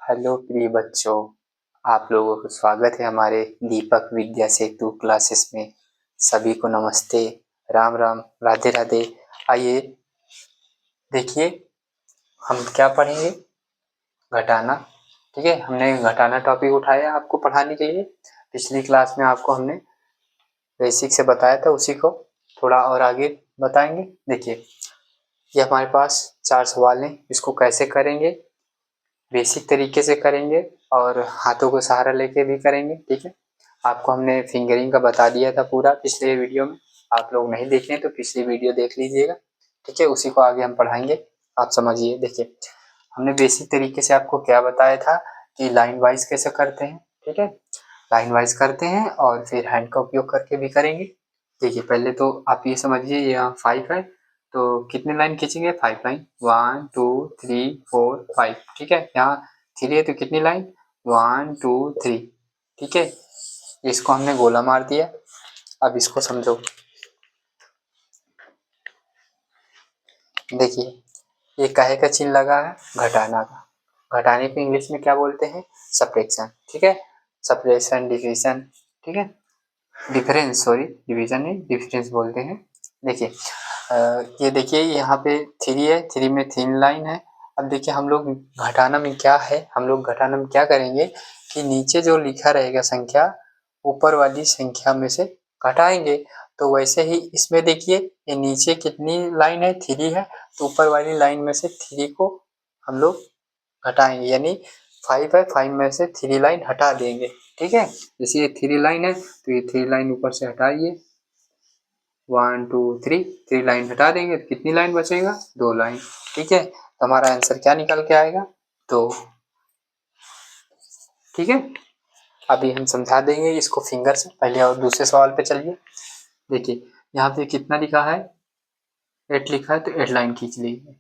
Hello प्रिय बच्चों, आप लोगों को स्वागत है हमारे दीपक विद्या सेतु क्लासेस में। सभी को नमस्ते, राम राम, राधे राधे। आइए देखिए हम क्या पढ़ेंगे, घटाना। ठीक है, हमने घटाना टॉपिक उठाया आपको पढ़ाने के लिए। पिछली क्लास में आपको हमने बेसिक से बताया था, उसी को थोड़ा और आगे बताएंगे। देखिए ये हमारे पास 4 सवाल हैं, इसको कैसे करेंगे, बेसिक तरीके से करेंगे और हाथों को सहारा लेके भी करेंगे। ठीक है, आपको हमने फिंगरिंग का बता दिया था पूरा पिछले वीडियो में। आप लोग नहीं देखे हैं तो पिछली वीडियो देख लीजिएगा। ठीक है, उसी को आगे हम पढ़ाएंगे, आप समझिए। देखिए हमने बेसिक तरीके से आपको क्या बताया था कि लाइन वाइज कैसे करते हैं। ठीक है, लाइन वाइज करते हैं और फिर हैंड का उपयोग करके भी करेंगे। देखिए पहले तो आप ये समझिए, यहाँ 5 है तो कितने लाइन खींचेंगे, 5 लाइन, 1 2 3 4 5। ठीक है, यहाँ 3 है तो कितनी लाइन, 1 2 3। ठीक है, इसको हमने गोला मार दिया। अब इसको समझो। देखिए ये काहे का चिन्ह लगा है, घटाना का। घटाने को इंग्लिश में क्या बोलते हैं, सब्ट्रैक्शन। ठीक है, सब्ट्रैक्शन, डिविजन। ठीक है, डिफरेंस, सॉरी डिवीजन नहीं, डिफरेंस बोलते हैं। देखिए ये देखिए यहाँ पे 3 है, 3 में 3 लाइन है। अब देखिए हम लोग घटाना में क्या है, हम लोग घटाना में क्या करेंगे कि नीचे जो लिखा रहेगा संख्या, ऊपर वाली संख्या में से घटाएंगे। तो वैसे ही इसमें देखिए ये नीचे कितनी लाइन है, 3 है, तो ऊपर वाली लाइन में से 3 को हम लोग घटाएंगे, यानी 5 है, 5 में से 3 लाइन हटा देंगे। ठीक है, जैसे ये 3 लाइन है तो ये 3 लाइन ऊपर से हटाइए, 1 2 3, 3 लाइन हटा देंगे तो कितनी लाइन बचेगा, 2 लाइन। ठीक है, तो हमारा आंसर क्या निकल के आएगा, 2। ठीक है, अभी हम समझा देंगे इसको फिंगर से पहले। और दूसरे सवाल पे चलिए। देखिए यहाँ पे कितना लिखा है, 8 लिखा है तो 8 लाइन खींच लीजिए,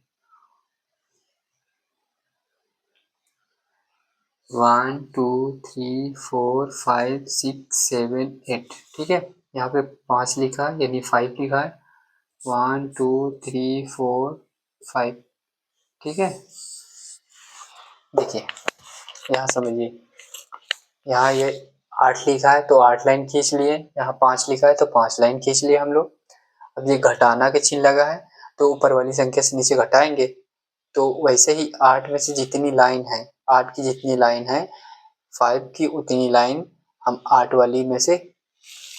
1 2 3 4 5 6 7 8। ठीक है, यहाँ पे 5 लिखा है यानी 5 लिखा है, 1 2 3 4 5। ठीक है, देखिए यहाँ समझिए, यहाँ ये 8 लिखा है तो 8 लाइन खींच लिए, यहाँ 5 लिखा है तो 5 लाइन खींच लिए हम लोग। अब ये घटाना के चिन्ह लगा है तो ऊपर वाली संख्या से नीचे घटाएंगे। तो वैसे ही 8 में से जितनी लाइन है, 8 की जितनी लाइन है, 5 की उतनी लाइन हम 8 वाली में से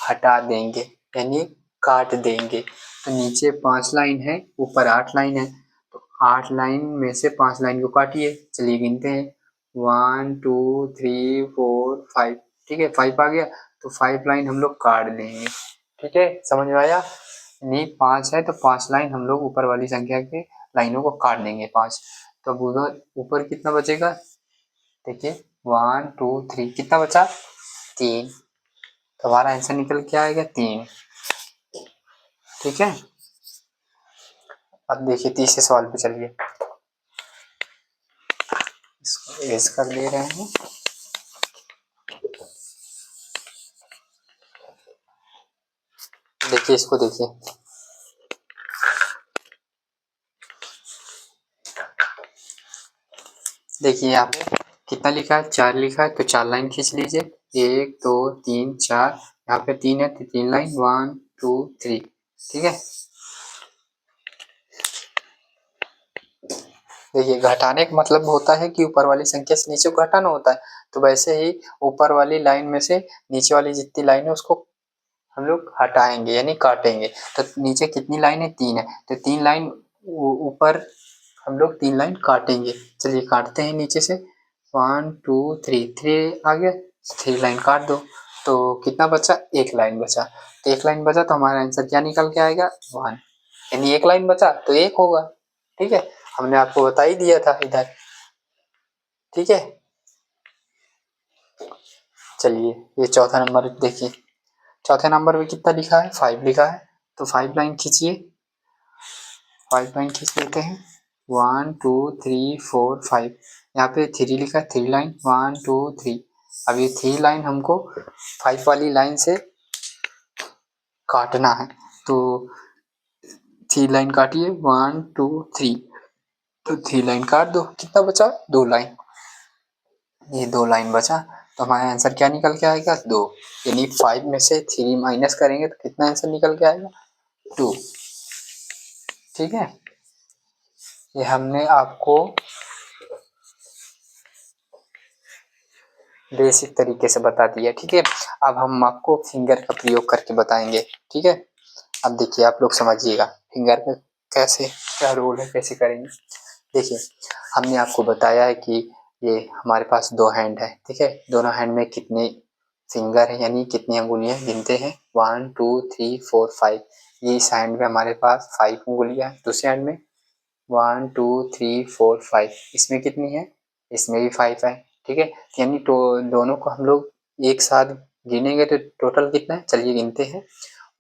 हटा देंगे, यानी काट देंगे। तो नीचे 5 लाइन है, ऊपर 8 लाइन है, तो 8 लाइन में से 5 लाइन को काटिए। चलिए गिनते हैं, 1 2 3 4 5। ठीक है, 5 आ गया तो 5 लाइन हम लोग काट देंगे। ठीक है, समझ में आया, नहीं 5 है तो 5 लाइन हम लोग ऊपर वाली संख्या के लाइनों को काट देंगे 5। तो अब उधर ऊपर कितना बचेगा, देखिए 1 2 3, कितना बचा, 3। तो हमारा आंसर निकल के आएगा 3। ठीक है, अब देखिए तीसरे सवाल पे चलिए, इसको एज कर ले रहे हैं। देखिए इसको देखिए, देखिए यहाँ पे कितना लिखा है, 4 लिखा है तो 4 लाइन खींच लीजिए, 1 2 3 4। यहाँ पे 3 है तो 3 लाइन, 1 2 3। ठीक है, देखिए घटाने का मतलब होता है कि ऊपर वाली संख्या से नीचे को घटाना होता है। तो वैसे ही ऊपर वाली लाइन में से नीचे वाली जितनी लाइन है उसको हम लोग हटाएंगे यानी काटेंगे। तो नीचे कितनी लाइन है, 3 है, तो 3 लाइन ऊपर हम लोग 3 लाइन काटेंगे। चलिए काटते हैं नीचे से, 1 2 3, 3 आ गया, 3 लाइन काट दो। तो कितना बचा, 1 लाइन बचा। तो 1 लाइन बचा तो हमारा आंसर क्या निकल के आएगा, 1। यानी 1 लाइन बचा तो 1 होगा। ठीक है, हमने आपको बता ही दिया था इधर। ठीक है, चलिए ये चौथा नंबर देखिए, चौथे नंबर पे कितना लिखा है, 5 लिखा है, तो 5 लाइन खींचिए, 5 लाइन खींच लेते हैं, 1 2 3 4 5। यहाँ पे 3 लिखा है, 3 लाइन, 1 2 3। अब ये 3 लाइन हमको 5 वाली लाइन से काटना है। तो 3 लाइन काटिए, 1 2 3। तो 3 लाइन काट दो, कितना बचा, 2 लाइन। ये 2 लाइन बचा, तो हमारा आंसर क्या निकल के आएगा 2। यानी 5 में से 3 माइनस करेंगे तो कितना आंसर निकल के आएगा 2। ठीक है, ये हमने आपको बेसिक तरीके से बता दिया। ठीक है, अब हम आपको फिंगर का प्रयोग करके बताएंगे। ठीक है, अब देखिए आप लोग समझिएगा फिंगर का कैसे क्या रोल है, कैसे करेंगे। देखिए हमने आपको बताया है कि ये हमारे पास 2 हैंड है। ठीक है, दोनों हैंड में कितने फिंगर है यानी कितनी अंगुलियां गिनते हैं 1 2 3 4 5। ये इस हैंड में हमारे पास 5 अंगुलियां हैं। दूसरे हैंड में 1 2 3 4 5, इसमें कितनी है, इसमें भी 5 है। ठीक है, यानी तो दोनों को हम लोग एक साथ गिनेंगे तो टोटल कितना है, चलिए गिनते हैं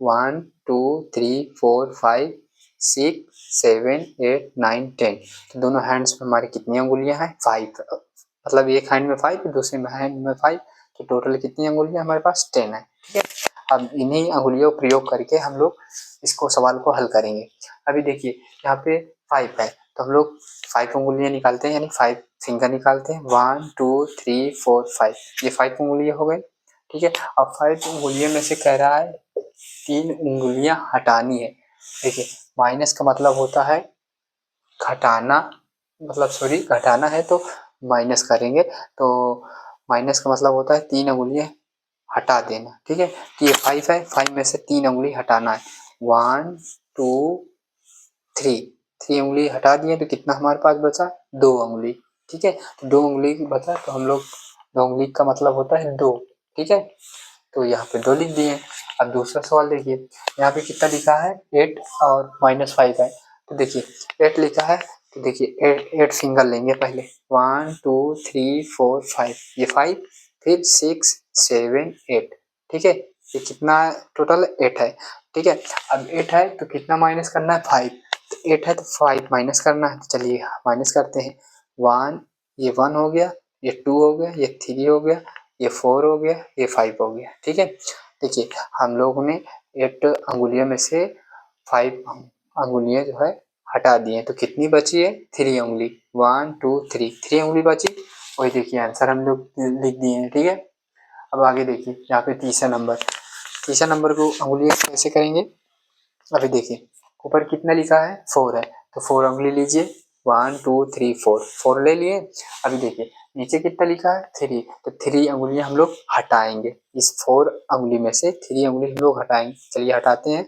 1 2 3 4 5 6 7 8 9 10। तो दोनों हैंड्स में हमारी कितनी अंगुलियां हैं 5, मतलब एक हैंड में 5 दूसरे में हैंड में 5, तो टोटल कितनी अंगुलियां हमारे पास 10 है। ठीक है, अब इन्हीं अंगुलियों का प्रयोग करके हम लोग इसको सवाल को हल करेंगे। अभी देखिए यहाँ पे 5 है तो हम लोग 5 अंगुलियां निकालते हैं यानी 5 फिंगर निकालते हैं 1 2 3 4 5, ये 5 अंगुलियां हो गई। ठीक है, अब 5 अंगुलियों में से कह रहा है 3 अंगुलियां हटानी है। देखिए माइनस का मतलब होता है घटाना, मतलब सॉरी घटाना है तो माइनस करेंगे, तो माइनस का मतलब होता है 3 अंगुलियां हटा देना। ठीक है, तो ये 5 है, 5 में से 3 अंगुली हटाना है 1 2 3, 3 उंगली हटा दिए तो कितना हमारे पास बचा 2 उंगली। ठीक है, तो 2 उंगली बचा तो हम लोग 2 उंगली का मतलब होता है 2। ठीक है, तो यहाँ पे 2 लिख दिए। अब दूसरा सवाल देखिए, यहाँ पे कितना लिखा है 8 और -5 है, तो देखिए 8 लिखा है तो देखिए 8 फिंगर लेंगे पहले 1 2 3 4 5, ये 5 फिर 6 7 8। ठीक है, ये कितना टोटल 8 है। ठीक है, अब 8 है तो कितना माइनस करना है 5, तो 8 है तो 5 माइनस करना है, तो चलिए माइनस करते हैं 1, ये 1 हो गया, ये 2 हो गया, ये 3 हो गया, ये 4 हो गया, ये 5 हो गया। ठीक है, देखिए हम लोगों ने 8 अंगुलियों में से 5 अंगुलियां जो है हटा दी हैं, तो कितनी बची है 3 अंगुली 1 2 3 अंगुली बची। वही देखिए आंसर हम लोग लिख दिए हैं। ठीक है, अब आगे देखिए यहाँ पे तीसरा नंबर को अंगुलियां कैसे करेंगे। अभी देखिए ऊपर कितना लिखा है 4 है, तो 4 अंगुली लीजिए 1 2 3 4, 4 ले लिए। अभी देखिए नीचे कितना लिखा है 3, तो 3 अंगुलियां हम लोग हटाएंगे, इस 4 अंगुली में से 3 अंगुली हम लोग हटाएंगे। चलिए हटाते हैं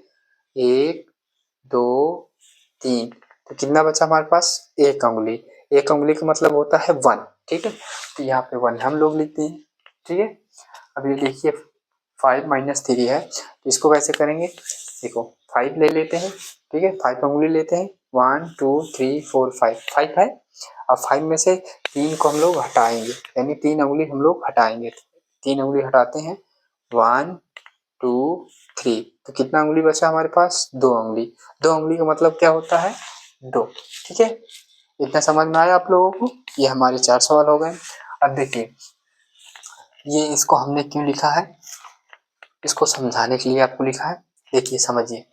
1 2 3, तो कितना बचा हमारे पास एक अंगुली, एक अंगुली का मतलब होता है 1। ठीक है, तो यहाँ पे 1 हम लोग लिखते हैं। ठीक है, अभी देखिए 5 माइनस 3 है, तो इसको कैसे करेंगे, देखो 5 ले लेते हैं। ठीक है, 5 अंगुली लेते हैं 1 2 3 4 5, 5 है। अब 5 में से 3 को हम लोग हटाएंगे यानी 3 अंगुली हम लोग हटाएंगे, 3 अंगुली हटाते हैं 1 2 3, तो कितना अंगुली बचा हमारे पास 2 अंगुली। 2 अंगुली का मतलब क्या होता है 2। ठीक है, इतना समझ में आया आप लोगों को। ये हमारे 4 सवाल हो गए। अब देखिए ये इसको हमने क्यों लिखा है, इसको समझाने के लिए आपको लिखा है। देखिए समझिए,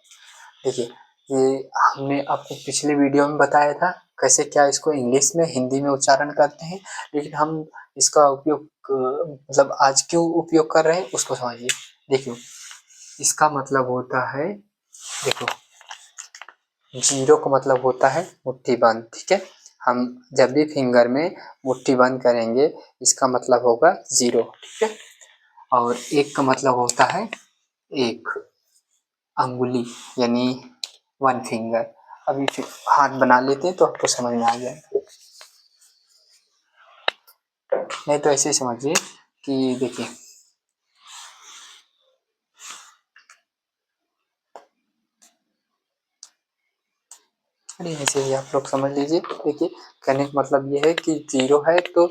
देखिए ये हमने आपको पिछले वीडियो में बताया था कैसे क्या इसको इंग्लिश में हिंदी में उच्चारण करते हैं, लेकिन हम इसका उपयोग मतलब आज क्यों उपयोग कर रहे हैं उसको समझिए। देखिए इसका मतलब होता है, देखो 0 का मतलब होता है मुट्ठी बंद। ठीक है, हम जब भी फिंगर में मुट्ठी बंद करेंगे इसका मतलब होगा 0। ठीक है, और 1 का मतलब होता है एक अंगुली यानी 1 फिंगर। अभी हाथ बना लेते हैं तो आपको समझ में आ जाएगा, नहीं तो ऐसे ही समझिए कि देखिए अरे ऐसे ही आप लोग समझ लीजिए। देखिए कहने का मतलब ये है कि 0 है तो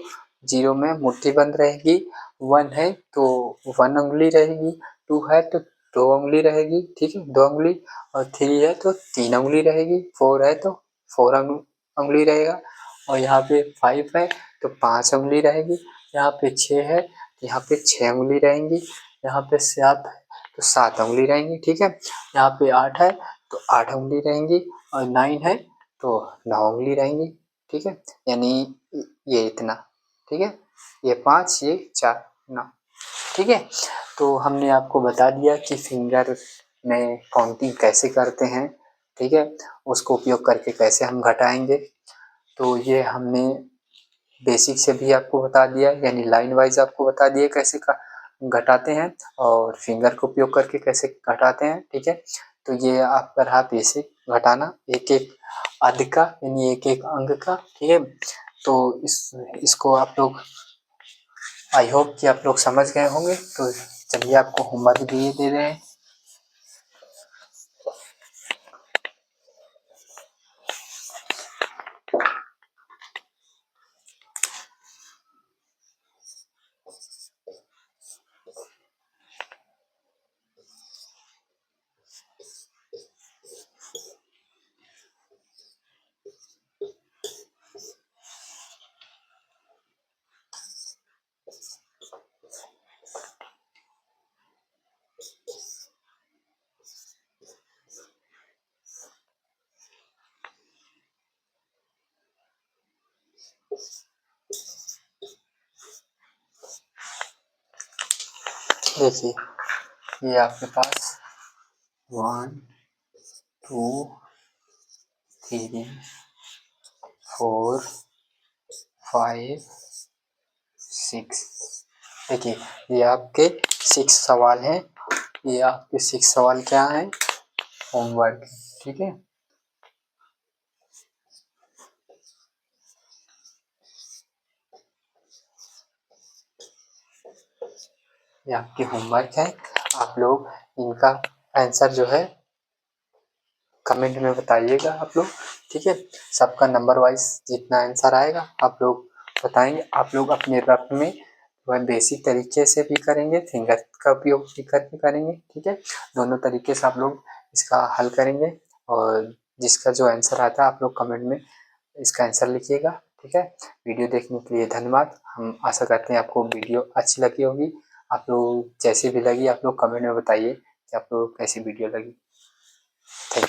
0 में मुट्ठी बंद रहेगी, 1 है तो 1 अंगुली रहेगी, 2 है तो 2 अंगुली रहेगी। ठीक है, 2 अंगुली, और 3 है तो 3 अंगुली रहेगी, 4 है तो 4 अंगुली रहेगा, और यहाँ पे 5 है तो 5 अंगुली रहेगी, यहाँ पे 6 है तो यहाँ पे 6 अंगुली रहेंगी, यहाँ पे 7 है तो 7 अंगुली रहेंगी। ठीक है, यहाँ पे 8 है तो 8 अंगुली रहेंगी, और 9 है तो 9 अंगुली रहेंगी। ठीक है, यानी ये इतना। ठीक है, ये 5, ये 4, 9। ठीक है, तो हमने आपको बता दिया कि फिंगर में काउंटिंग कैसे करते हैं। ठीक है, उसको उपयोग करके कैसे हम घटाएंगे। तो ये हमने बेसिक से भी आपको बता दिया, यानी लाइन वाइज आपको बता दिया कैसे घटाते हैं और फिंगर का उपयोग करके कैसे घटाते हैं। ठीक है, तो ये आपका रहा बेसिक घटाना एक एक अध का, यानी एक एक अंक का। ठीक है, तो इसको आप लोग, आई होप कि आप लोग समझ गए होंगे। तो चलिए आपको होमवर्क दिए दे रहे हैं। देखिए, ये आपके पास 1 2 3 4 5 6। देखिए, ये आपके 6 सवाल हैं। ये आपके 6 सवाल क्या हैं? होमवर्क। ठीक है, ये आपके होमवर्क है। आप लोग इनका आंसर जो है कमेंट में बताइएगा आप लोग। ठीक है, सबका नंबर वाइज जितना आंसर आएगा आप लोग बताएंगे। आप लोग अपने रफ में वह बेसिक तरीके से भी करेंगे, फिंगर का उपयोग भी करके करेंगे। ठीक है, दोनों तरीके से आप लोग इसका हल करेंगे और जिसका जो आंसर आता है आप लोग कमेंट में इसका आंसर लिखिएगा। ठीक है, वीडियो देखने के लिए धन्यवाद। हम आशा करते हैं आपको वीडियो अच्छी लगी होगी। आप लोग जैसी भी लगी आप लोग कमेंट में बताइए कि आप लोग कैसी वीडियो लगी। थैंक